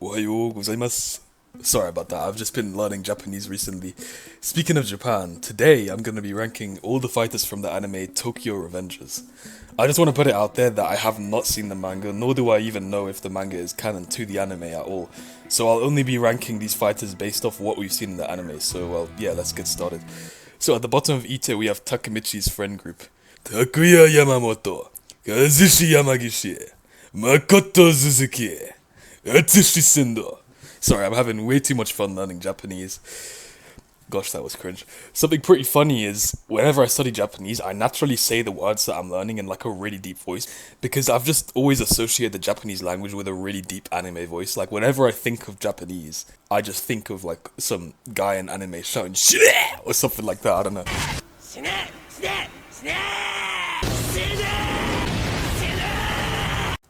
Ohayo gozaimasu. Sorry about that, I've just been learning Japanese recently. Speaking of Japan, today I'm gonna be ranking all the fighters from the anime Tokyo Revengers. I just want to put it out there that I have not seen the manga, nor do I even know if the manga is canon to the anime at all. So I'll only be ranking these fighters based off what we've seen in the anime, so well, yeah, let's get started. So at the bottom of Ite we have Takemichi's friend group. Takuya Yamamoto, Kazushi Yamagishi, Makoto Suzuki, Atsushi Sendo. Sorry, I'm having way too much fun learning Japanese. Gosh, that was cringe. Something pretty funny is, whenever I study Japanese, I naturally say the words that I'm learning in like a really deep voice, because I've just always associated the Japanese language with a really deep anime voice. Like, whenever I think of Japanese, I just think of like some guy in anime shouting "shit" or something like that, I don't know.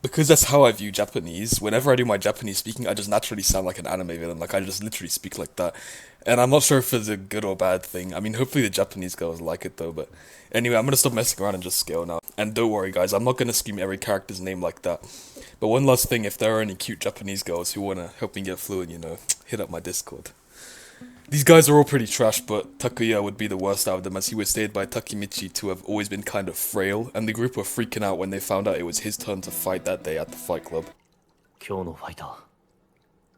Because that's how I view Japanese, whenever I do my Japanese speaking, I just naturally sound like an anime villain. Like, I just literally speak like that. And I'm not sure if it's a good or bad thing. I mean, hopefully the Japanese girls like it though, but anyway, I'm gonna stop messing around and just scale now. And don't worry guys, I'm not gonna scream every character's name like that. But one last thing, if there are any cute Japanese girls who wanna help me get fluent, hit up my Discord. These guys are all pretty trash, but Takuya would be the worst out of them, as he was stated by Takemichi to have always been kind of frail, and the group were freaking out when they found out it was his turn to fight that day at the fight club. 今日のファイター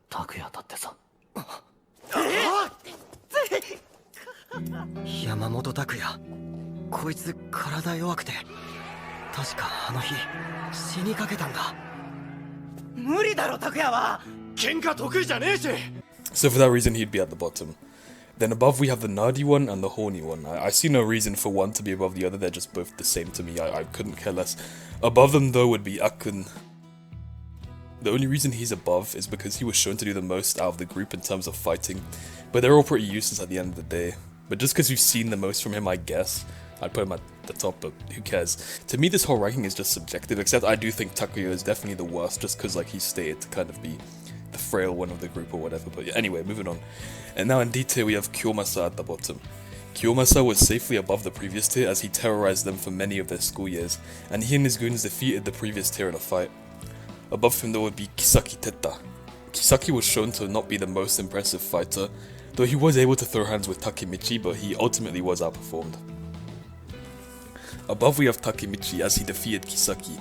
拓也だってさ山本拓也こいつ体弱くて確かあの日死にかけたんだ無理だろ拓也は喧嘩得意じゃねえし So for that reason he'd be at the bottom. Then above we have the nerdy one and the horny one. I see no reason for one to be above the other, they're just both the same to me, I couldn't care less. Above them though would be Akun. The only reason he's above is because he was shown to do the most out of the group in terms of fighting, but they're all pretty useless at the end of the day. But just because you've seen the most from him, I guess, I'd put him at the top, but who cares. To me this whole ranking is just subjective, except I do think Takuya is definitely the worst, just because like he's stated to kind of be the frail one of the group or whatever, but yeah, anyway, moving on. And now in detail we have Kiyomasa at the bottom. Kiyomasa was safely above the previous tier as he terrorized them for many of their school years, and he and his goons defeated the previous tier in a fight. Above him there would be Kisaki Teta. Kisaki was shown to not be the most impressive fighter, though he was able to throw hands with Takemichi, but he ultimately was outperformed. Above we have Takemichi as he defeated Kisaki.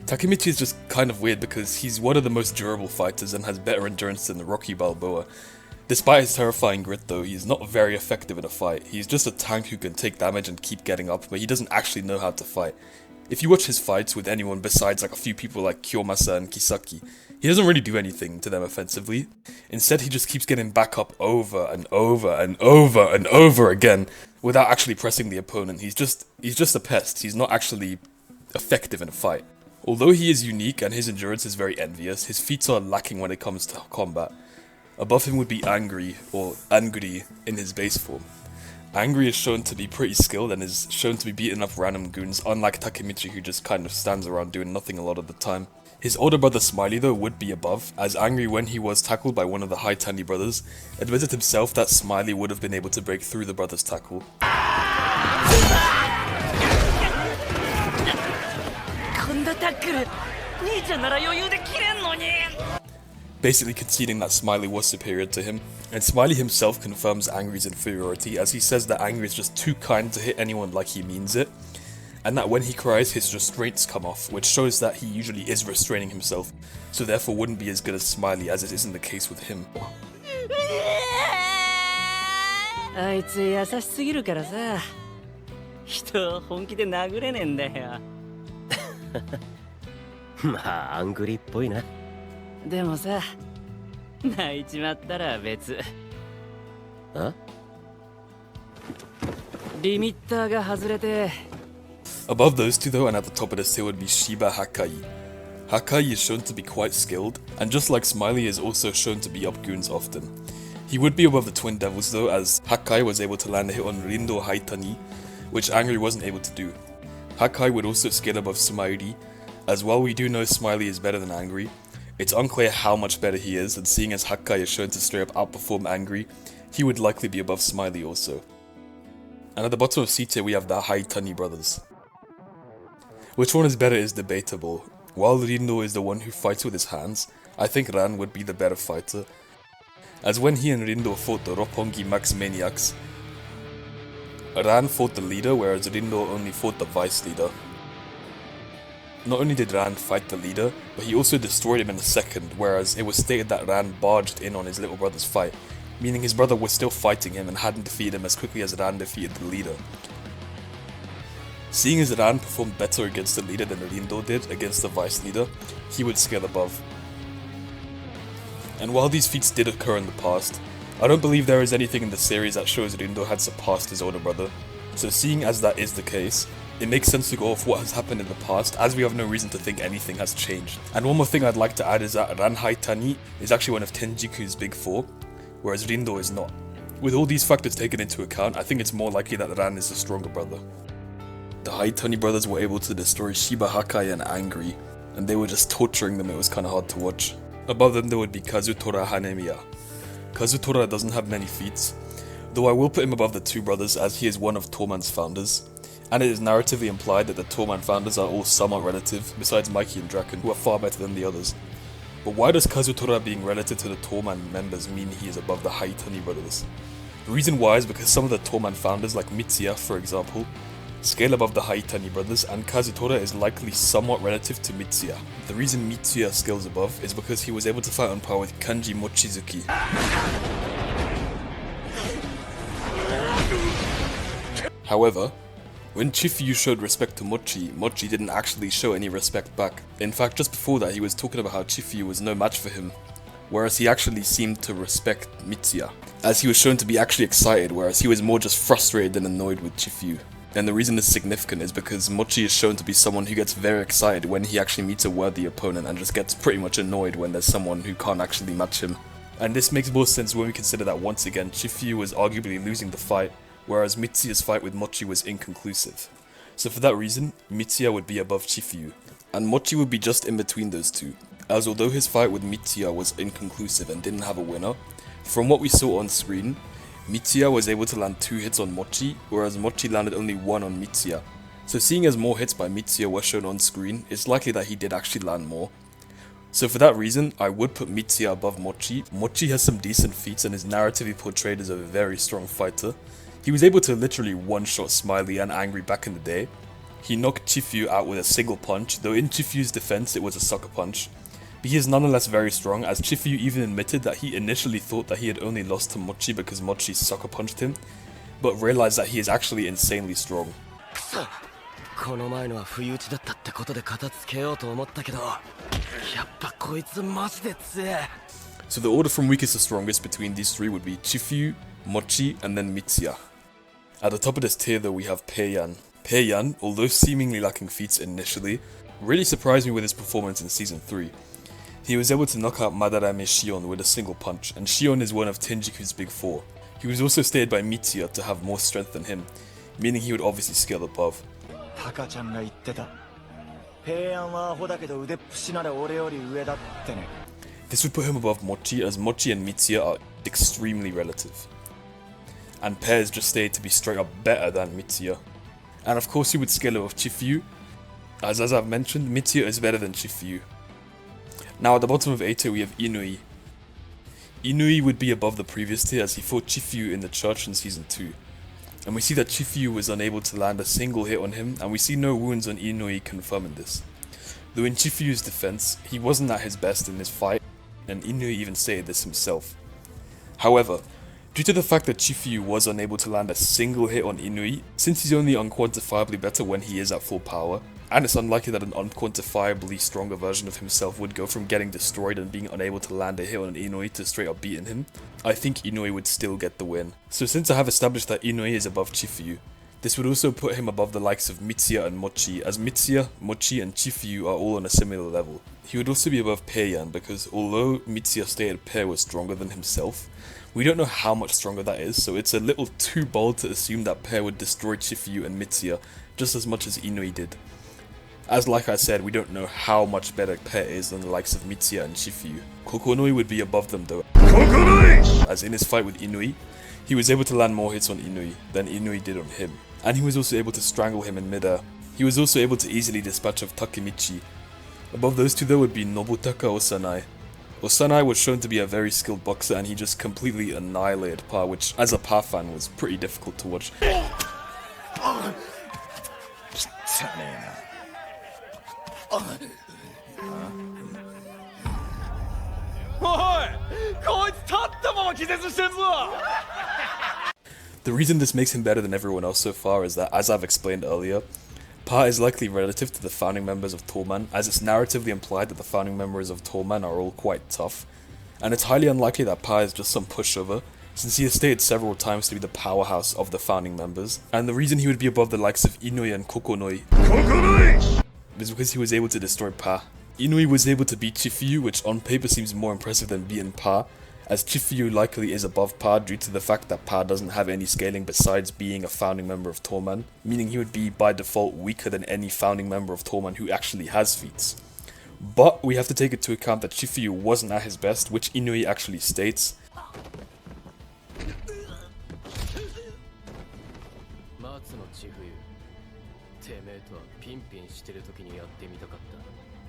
Takemichi is just kind of weird because he's one of the most durable fighters and has better endurance than Rocky Balboa. Despite his terrifying grit though, he's not very effective in a fight. He's just a tank who can take damage and keep getting up, but he doesn't actually know how to fight. If you watch his fights with anyone besides like a few people like Kiyomasa and Kisaki, he doesn't really do anything to them offensively. Instead he just keeps getting back up over and over and over and over again without actually pressing the opponent. He's just a pest. He's not actually effective in a fight. Although he is unique and his endurance is very envious, his feats are lacking when it comes to combat. Above him would be Angry, or Angry in his base form. Angry is shown to be pretty skilled and is shown to be beating up random goons, unlike Takemichi who just kind of stands around doing nothing a lot of the time. His older brother Smiley though would be above, as Angry, when he was tackled by one of the Haitani brothers, admitted himself that Smiley would have been able to break through the brother's tackle. Basically conceding that Smiley was superior to him, and Smiley himself confirms Angry's inferiority as he says that Angry is just too kind to hit anyone like he means it, and that when he cries his restraints come off, which shows that he usually is restraining himself, so therefore wouldn't be as good as Smiley as it isn't the case with him. あいつ優しすぎるからさ人を本気で殴れねえんだよまあアングリっぽいなでもさ泣いちまったら別あリミッターが外れて Above those two though, and at the top of this tier would be Shiba Hakai. Hakai is shown to be quite skilled, and just like Smiley is also shown to be up goons often. He would be above the Twin Devils though, as Hakai was able to land a hit on Rindo Haitani, which Angry wasn't able to do. Hakai would also scale above Smiley, as while we do know Smiley is better than Angry, it's unclear how much better he is, and seeing as Hakai is shown to straight up outperform Angry, he would likely be above Smiley also. And at the bottom of C tier we have the Haitani brothers. Which one is better is debatable. While Rindo is the one who fights with his hands, I think Ran would be the better fighter, as when he and Rindo fought the Roppongi Max Maniacs, Ran fought the leader whereas Rindo only fought the vice leader. Not only did Ran fight the leader, but he also destroyed him in a second, whereas it was stated that Ran barged in on his little brother's fight, meaning his brother was still fighting him and hadn't defeated him as quickly as Ran defeated the leader. Seeing as Ran performed better against the leader than Rindo did against the vice leader, he would scale above. And while these feats did occur in the past, I don't believe there is anything in the series that shows Rindo had surpassed his older brother, so seeing as that is the case, it makes sense to go off what has happened in the past, as we have no reason to think anything has changed. And one more thing I'd like to add is that Ran Haitani is actually one of Tenjiku's big four, whereas Rindo is not. With all these factors taken into account, I think it's more likely that Ran is the stronger brother. The Haitani brothers were able to destroy Shiba Hakai and Angry, and they were just torturing them. It was kinda hard to watch. Above them there would be Kazutora Hanemiya. Kazutora doesn't have many feats, though I will put him above the two brothers as he is one of Torman's founders, and it is narratively implied that the Torman founders are all somewhat relative, besides Mikey and Draken, who are far better than the others. But why does Kazutora being relative to the Torman members mean he is above the Haitani brothers? The reason why is because some of the Torman founders, like Mitsuya for example, scale above the Haitani brothers, and Kazutora is likely somewhat relative to Mitsuya. The reason Mitsuya scales above is because he was able to fight on par with Kanji Mochizuki. However, when Chifuyu showed respect to Mochi, Mochi didn't actually show any respect back. In fact, just before that he was talking about how Chifuyu was no match for him, whereas he actually seemed to respect Mitsuya, as he was shown to be actually excited, whereas he was more just frustrated than annoyed with Chifuyu. And the reason this is significant is because Mochi is shown to be someone who gets very excited when he actually meets a worthy opponent and just gets pretty much annoyed when there's someone who can't actually match him. And this makes more sense when we consider that once again Chifuyu was arguably losing the fight, whereas Mitsuya's fight with Mochi was inconclusive. So for that reason, Mitsuya would be above Chifuyu, and Mochi would be just in between those two, as although his fight with Mitsuya was inconclusive and didn't have a winner, from what we saw on screen, Mitsuya was able to land 2 hits on Mochi, whereas Mochi landed only 1 on Mitsuya. So seeing as more hits by Mitsuya were shown on screen, it's likely that he did actually land more. So for that reason, I would put Mitsuya above Mochi. Mochi has some decent feats and is narratively portrayed as a very strong fighter. He was able to literally one-shot Smiley and Angry back in the day. He knocked Chifuyu out with a single punch, though in Chifuyu's defense it was a sucker punch. But he is nonetheless very strong, as Chifuyu even admitted that he initially thought that he had only lost to Mochi because Mochi sucker punched him, but realized that he is actually insanely strong. So the order from weakest to strongest between these three would be Chifuyu, Mochi, and then Mitsuya. At the top of this tier though we have Peiyan. Peiyan, although seemingly lacking feats initially, really surprised me with his performance in Season 3. He was able to knock out Madarame Shion with a single punch, and Shion is one of Tenjiku's big 4. He was also stated by Mitsuya to have more strength than him, meaning he would obviously scale above. This would put him above Mochi, as Mochi and Mitsuya are extremely relative. And Pair is just stated to be straight up better than Mitsuya. And of course he would scale above Chifuyu, as I've mentioned, Mitsuya is better than Chifuyu. Now at the bottom of A tier we have Inui. Inui would be above the previous tier as he fought Chifuyu in the church in Season 2. And we see that Chifuyu was unable to land a single hit on him, and we see no wounds on Inui confirming this. Though in Chifuyu's defense, he wasn't at his best in this fight, and Inui even stated this himself. However, due to the fact that Chifuyu was unable to land a single hit on Inui, since he's only unquantifiably better when he is at full power, and it's unlikely that an unquantifiably stronger version of himself would go from getting destroyed and being unable to land a hit on Inui to straight up beating him, I think Inui would still get the win. So since I have established that Inui is above Chifuyu, this would also put him above the likes of Mitsuya and Mochi, as Mitsuya, Mochi and Chifuyu are all on a similar level. He would also be above Peiyan because although Mitsuya stated Pair was stronger than himself, we don't know how much stronger that is, so it's a little too bold to assume that Pair would destroy Chifuyu and Mitsuya just as much as Inui did. As like I said, we don't know how much better Pair is than the likes of Mitsuya and Chifuyu. Kokonoi would be above them though, as in his fight with Inui, he was able to land more hits on Inui than Inui did on him, and he was also able to strangle him in midair. He was also able to easily dispatch of Takemichi. Above those two though would be Nobutaka Osanai. Osanai was shown to be a very skilled boxer and he just completely annihilated Pa, which as a Pa fan was pretty difficult to watch. The reason this makes him better than everyone else so far is that, as I've explained earlier, Pa is likely relative to the founding members of Toman, as it's narratively implied that the founding members of Toman are all quite tough, and it's highly unlikely that Pa is just some pushover, since he has stated several times to be the powerhouse of the founding members, and the reason he would be above the likes of Inui and Kokonoi is because he was able to destroy Pa. Inui was able to beat Chifuyu, which on paper seems more impressive than beating Pa, as Chifuyu likely is above Pa due to the fact that Pa doesn't have any scaling besides being a founding member of Toman, meaning he would be by default weaker than any founding member of Toman who actually has feats. But we have to take into account that Chifuyu wasn't at his best, which Inui actually states.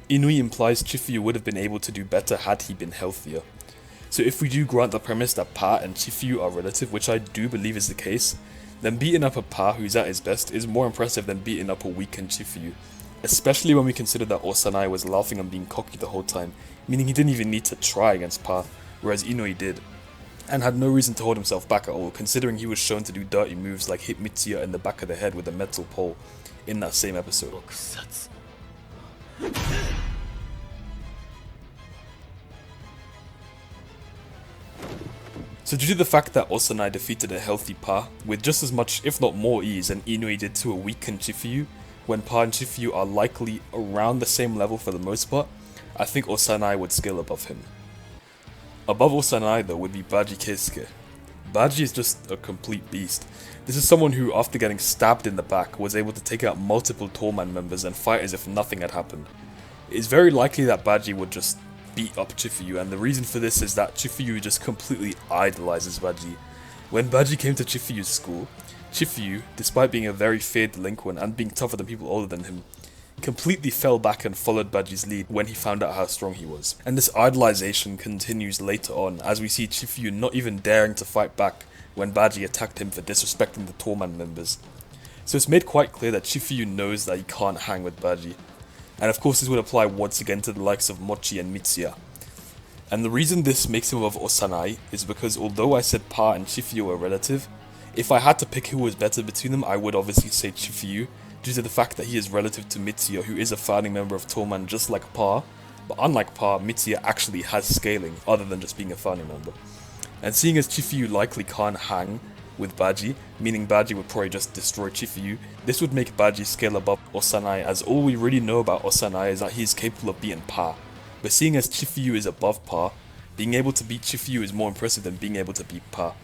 Inui implies Chifuyu would have been able to do better had he been healthier. So if we do grant the premise that Pa and Chifuyu are relative, which I do believe is the case, then beating up a Pa who's at his best is more impressive than beating up a weakened Chifuyu. Especially when we consider that Osanai was laughing and being cocky the whole time, meaning he didn't even need to try against Pa, whereas Inui did, and had no reason to hold himself back at all, considering he was shown to do dirty moves like hit Mitsuya in the back of the head with a metal pole in that same episode. So due to the fact that Osanai defeated a healthy Pa with just as much, if not more ease than Inui did to a weakened Chifuyu, when Pa and Chifuyu are likely around the same level for the most part, I think Osanai would scale above him. Above Osanai though would be Baji Keisuke. Baji is just a complete beast. This is someone who, after getting stabbed in the back, was able to take out multiple Toman members and fight as if nothing had happened. It is very likely that Baji would just beat up Chifuyu, and the reason for this is that Chifuyu just completely idolizes Baji. When Baji came to Chifuyu's school, Chifuyu, despite being a very feared delinquent and being tougher than people older than him, completely fell back and followed Baji's lead when he found out how strong he was. And this idolization continues later on, as we see Chifuyu not even daring to fight back when Baji attacked him for disrespecting the Toman members. So it's made quite clear that Chifuyu knows that he can't hang with Baji. And of course this would apply once again to the likes of Mochi and Mitsuya. And the reason this makes him above Osanai is because although I said Pa and Chifuyu are relative, if I had to pick who was better between them, I would obviously say Chifuyu, due to the fact that he is relative to Mitsuya, who is a founding member of Toman just like Pa, but unlike Pa, Mitsuya actually has scaling other than just being a founding member. And seeing as Chifuyu likely can't hang with Baji, meaning Baji would probably just destroy Chifuyu, this would make Baji scale above Osanai, as all we really know about Osanai is that he is capable of beating Pa. But seeing as Chifuyu is above Pa, being able to beat Chifuyu is more impressive than being able to beat Pa.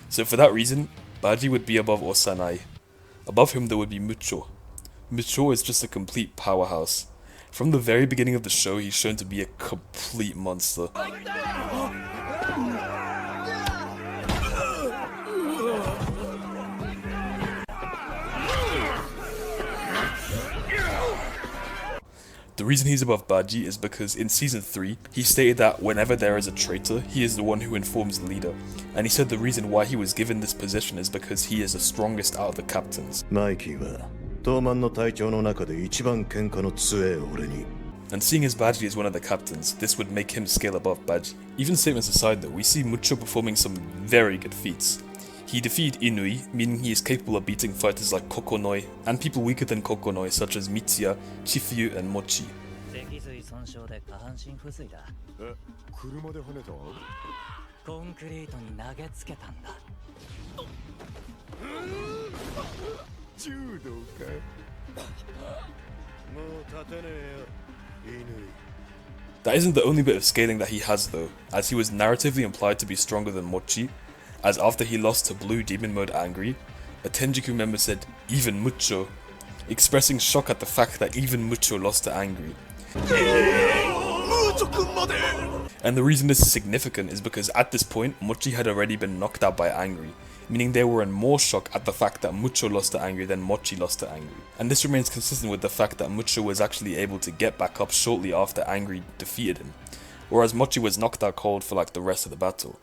So for that reason, Baji would be above Osanai. Above him there would be Mucho. Mucho is just a complete powerhouse. From the very beginning of the show, he's shown to be a complete monster. The reason he's above Baji is because in Season 3, he stated that whenever there is a traitor, he is the one who informs the leader, and he said the reason why he was given this position is because he is the strongest out of the captains. And seeing as Baji is one of the captains, this would make him scale above Baji. Even statements aside though, we see Mucho performing some very good feats. He defeated Inui, meaning he is capable of beating fighters like Kokonoi, and people weaker than Kokonoi such as Mitsuya, Chifuyu and Mochi. That isn't the only bit of scaling that he has though, as he was narratively implied to be stronger than Mochi, as after he lost to Blue Demon Mode Angry, a Tenjiku member said, "Even Mucho," expressing shock at the fact that even Mucho lost to Angry. And the reason this is significant is because at this point, Mochi had already been knocked out by Angry, meaning they were in more shock at the fact that Mucho lost to Angry than Mochi lost to Angry. And this remains consistent with the fact that Mucho was actually able to get back up shortly after Angry defeated him. whereas Mochi was knocked out cold for like the rest of the battle.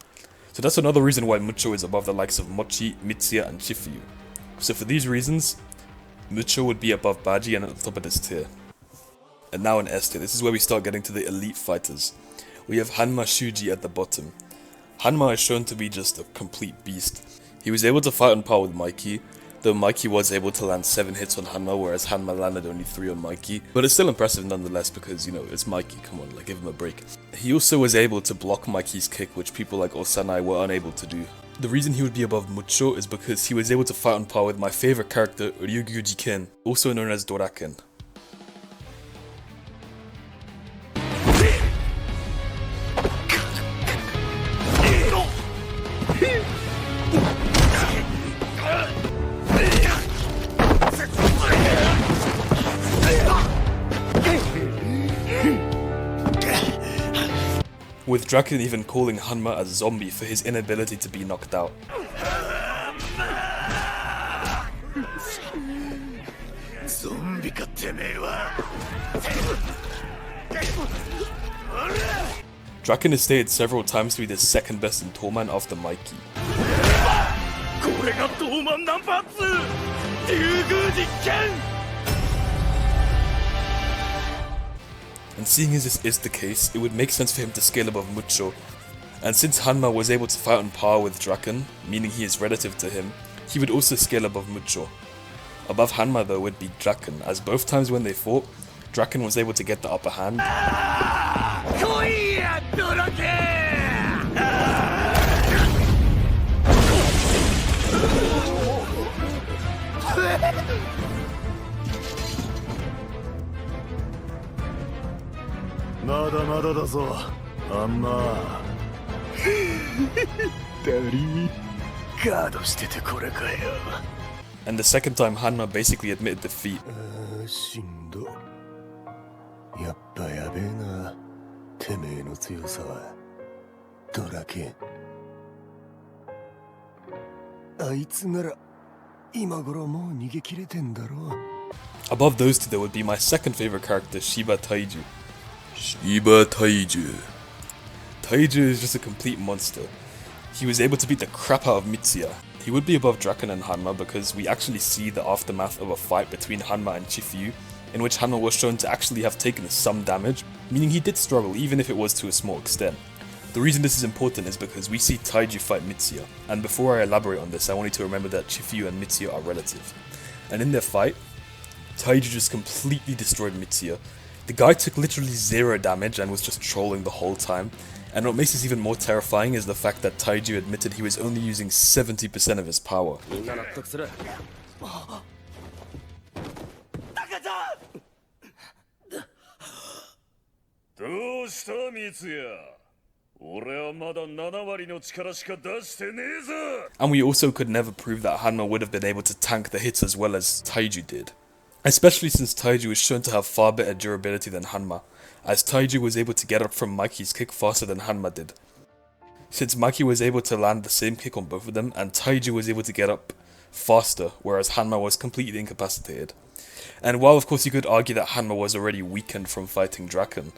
So that's another reason why Mucho is above the likes of Mochi, Mitsuya and Chifuyu. So for these reasons, Mucho would be above Baji and at the top of this tier. And now in S tier, this is where we start getting to the elite fighters. We have Hanma Shuji at the bottom. Hanma is shown to be just a complete beast. He was able to fight on par with Mikey, though Mikey was able to land 7 hits on Hanma, whereas Hanma landed only 3 on Mikey. But it's still impressive nonetheless because, you know, it's Mikey, come on, like give him a break. He also was able to block Mikey's kick, which people like Osanai were unable to do. The reason he would be above Mucho is because he was able to fight on par with my favorite character, Ryugyuji Ken, also known as Doraken. With Draken even calling Hanma a zombie for his inability to be knocked out. Draken is stated several times to be the second best in Toman after Mikey. And seeing as this is the case, it would make sense for him to scale above Mucho. And since Hanma was able to fight on par with Draken, meaning he is relative to him, he would also scale above Mucho. Above Hanma though would be Draken, as both times when they fought, Draken was able to get the upper hand. And the second time Hanma basically admitted defeat. Above those two there would be my second favorite character, Shiba Taiju. Shiba Taiju. Taiju is just a complete monster. He was able to beat the crap out of Mitsuya. He would be above Draken and Hanma because we actually see the aftermath of a fight between Hanma and Chifuyu, in which Hanma was shown to actually have taken some damage, meaning he did struggle even if it was to a small extent. The reason this is important is because we see Taiju fight Mitsuya, and before I elaborate on this I want you to remember that Chifuyu and Mitsuya are relative. And in their fight, Taiju just completely destroyed Mitsuya. The guy took literally 0 damage and was just trolling the whole time. And what makes this even more terrifying is the fact that Taiju admitted he was only using 70% of his power. And we also could never prove that Hanma would have been able to tank the hits as well as Taiju did. Especially since Taiju is shown to have far better durability than Hanma, as Taiju was able to get up from Mikey's kick faster than Hanma did. Since Mikey was able to land the same kick on both of them, and Taiju was able to get up faster, whereas Hanma was completely incapacitated. And while of course you could argue that Hanma was already weakened from fighting Draken,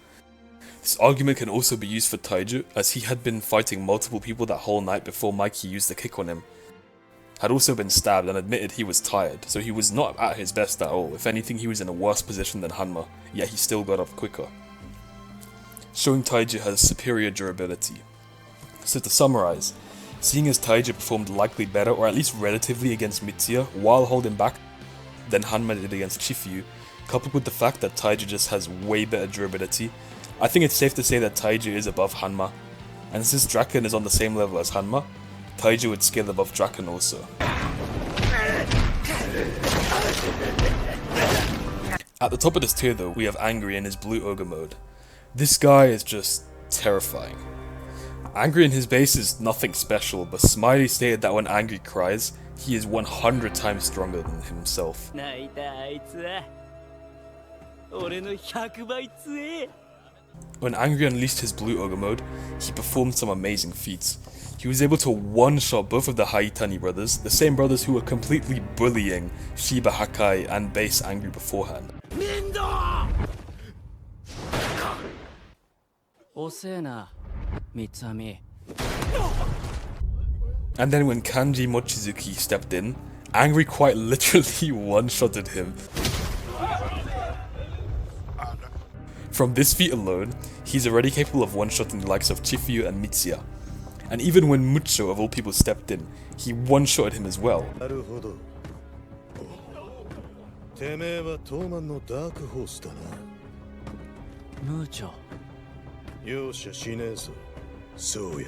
this argument can also be used for Taiju, as he had been fighting multiple people that whole night before Mikey used the kick on him. Had also been stabbed and admitted he was tired, so he was not at his best at all. If anything, he was in a worse position than Hanma, yet he still got up quicker, showing Taiju has superior durability. So to summarize, seeing as Taiju performed likely better, or at least relatively, against Mitsuya while holding back than Hanma did against Chifuyu, coupled with the fact that Taiju just has way better durability, I think it's safe to say that Taiju is above Hanma, and since Draken is on the same level as Hanma, Taiju would scale above Draken also. At the top of this tier though, we have Angry in his Blue Ogre mode. This guy is just terrifying. Angry in his base is nothing special, but Smiley stated that when Angry cries, he is 100 times stronger than himself. When Angry unleashed his Blue Ogre mode, he performed some amazing feats. He was able to one-shot both of the Haitani brothers, the same brothers who were completely bullying Shiba Hakai and base Angry beforehand. 遅えな、三つ編み。 And then when Kanji Mochizuki stepped in, Angry quite literally one-shotted him. From this feat alone, he's already capable of one-shotting the likes of Chifuyu and Mitsuya. And even when Mucho of all people stepped in, he one-shotted him as well. なるほど。てめえは東満のダークホースだな。ムーチョ。容赦しねえぞ。そうや。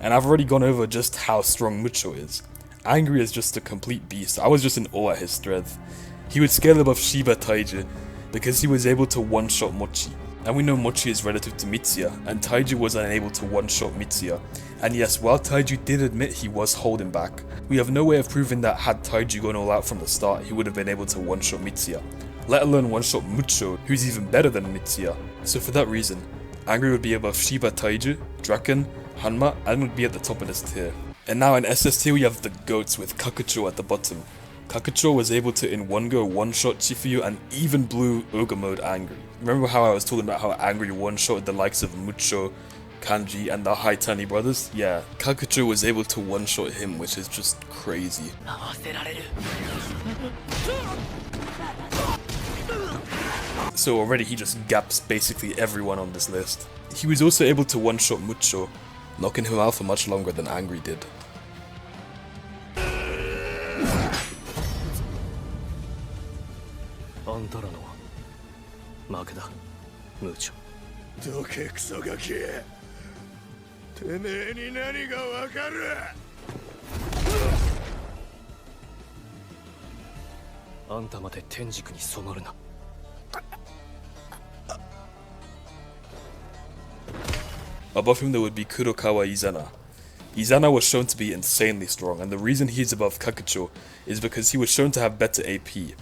And I've already gone over just how strong Mucho is. Angry is just a complete beast. I was just in awe at his strength. He would scale above Shiba Taiji because he was able to one-shot Mochi. And we know Mochi is relative to Mitsuya, and Taiji was unable to one-shot Mitsuya. And yes, while Taiji did admit he was holding back, we have no way of proving that had Taiji gone all out from the start, he would have been able to one-shot Mitsuya. Let alone one-shot Mucho, who's even better than Mitsuya. So for that reason, Angry would be above Shiba Taiji, Draken, Hanma, and would be at the top of this tier. And now in SS tier we have the GOATs with Kakucho at the bottom. Kakucho was able to in one go one-shot Chifuyu and even blew Ogre mode Angry. Remember how I was talking about how Angry one-shotted the likes of Mucho, Kanji, and the Haitani brothers? Yeah, Kakucho was able to one-shot him, which is just crazy. So already he just gaps basically everyone on this list. He was also able to one-shot Mucho, knocking him out for much longer than Angry did. あんたらの負けだ、ムーチョ。どけクソガキ。てめえに何がわかる。あんたまで天竺に染まるな。Above him there would be Kurokawa Izana. Izana was shown to be insanely strong, and the reason he's above Kakucho is because he was shown to have better AP.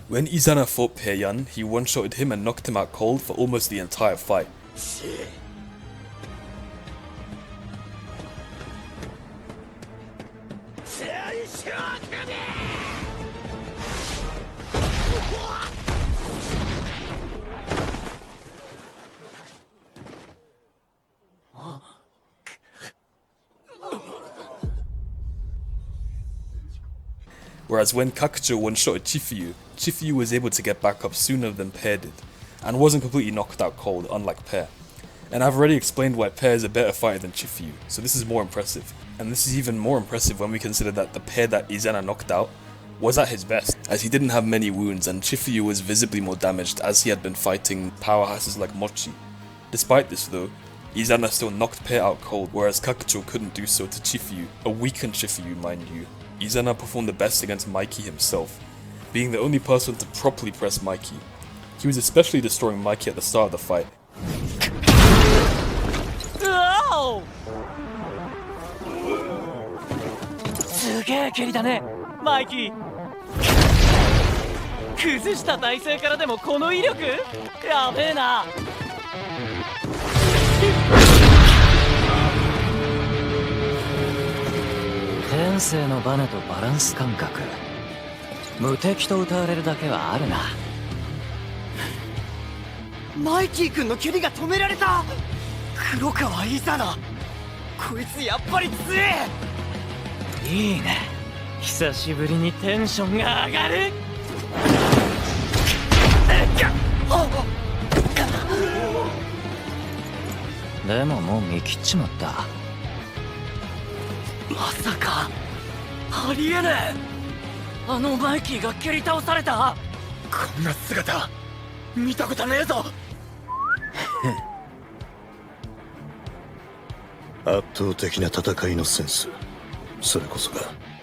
When Izana fought Peiyan, he one-shotted him and knocked him out cold for almost the entire fight. Whereas when Kakucho one-shotted Chifuyu, Chifuyu was able to get back up sooner than Pair did, and wasn't completely knocked out cold, unlike Pair. And I've already explained why Pair is a better fighter than Chifuyu, so this is more impressive. And this is even more impressive when we consider that the Pair that Izana knocked out was at his best, as he didn't have many wounds and Chifuyu was visibly more damaged as he had been fighting powerhouses like Mochi. Despite this though, Izana still knocked Pair out cold, whereas Kakucho couldn't do so to Chifuyu, a weakened Chifuyu mind you. Izana performed the best against Mikey himself, being the only person to properly press Mikey. He was especially destroying Mikey at the start of the fight. Ow! すげえ蹴りだね、マイキー。崩した体勢からでもこの威力？やべえな。天性のバネとバランス感覚、無敵と歌われるだけはあるな。マイキー君の蹴りが止められた。黒川イザナ、こいつやっぱり強え。いいね、久しぶりにテンションが上がる。でももう見切っちまった。まさかありえねえ、あのマイキーが蹴り倒された。こんな姿見たことねえぞ。圧倒的な戦いのセンス、それこそが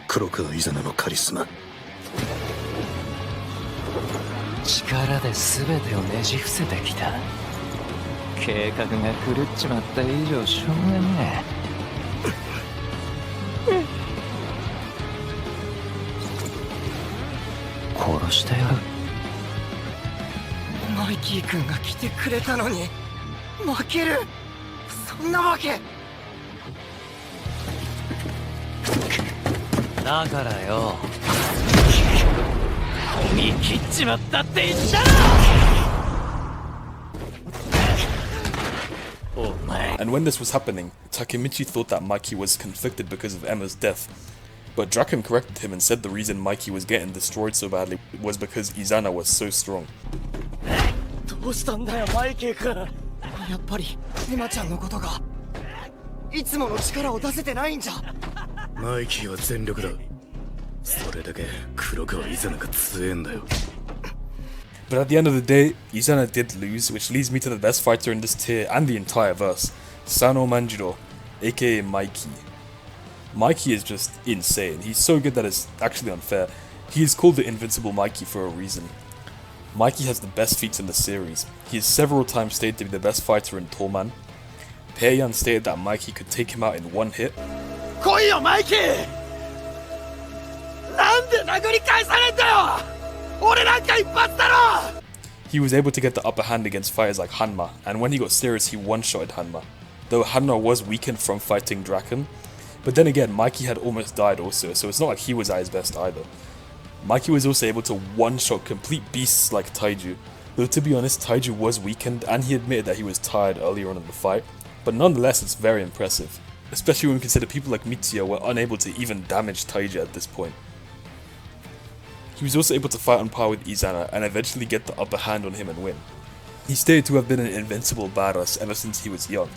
黒川イザナのカリスマ。力で全てをねじ伏せてきた。計画が狂っちまった以上しょうがねえ。殺してやる。マイキキー君が来てくれたのに負ける、そんなわけ。だからよ、見切っちまったって言ったろ。お前。 And when this was happening, Takemichi thought that Mikey was conflicted because of Emma's death. But Draken corrected him and said the reason Mikey was getting destroyed so badly was because Izana was so strong. どうしたんだよマイキー君。やっぱりエマちゃんのことがいつもの力を出せてないんじゃ。マイキーは全力だ。それだけ黒川イザナが強えんだよ。 But at the end of the day, Izana did lose, which leads me to the best fighter in this tier and the entire verse, Sano Manjiro, aka Mikey. Mikey is just insane. He's so good that it's actually unfair. He is called the Invincible Mikey for a reason. Mikey has the best feats in the series. He is several times stated to be the best fighter in Tallman. Peiyan stated that Mikey could take him out in one hit. 来いよマイキー。なんで殴り返されんだよ。俺なんか一発だろ。 He was able to get the upper hand against fighters like Hanma, and when he got serious he one-shotted Hanma. Though Hanma was weakened from fighting Draken, but then again Mikey had almost died also, so it's not like he was at his best either. Mikey was also able to one-shot complete beasts like Taiju, though to be honest Taiju was weakened and he admitted that he was tired earlier on in the fight, but nonetheless it's very impressive, especially when we consider people like Mitsuya were unable to even damage Taiju at this point. He was also able to fight on par with Izana and eventually get the upper hand on him and win. He's stated to have been an invincible badass ever since he was young,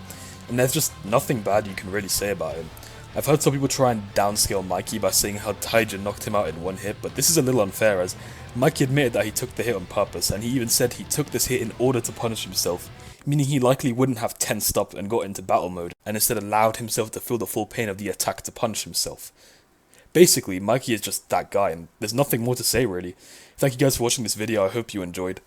and there's just nothing bad you can really say about him. I've heard some people try and downscale Mikey by saying how Taiju knocked him out in one hit, but this is a little unfair as Mikey admitted that he took the hit on purpose, and he even said he took this hit in order to punish himself, meaning he likely wouldn't have tensed up and got into battle mode, and instead allowed himself to feel the full pain of the attack to punish himself. Basically, Mikey is just that guy, and there's nothing more to say really. Thank you guys for watching this video, I hope you enjoyed.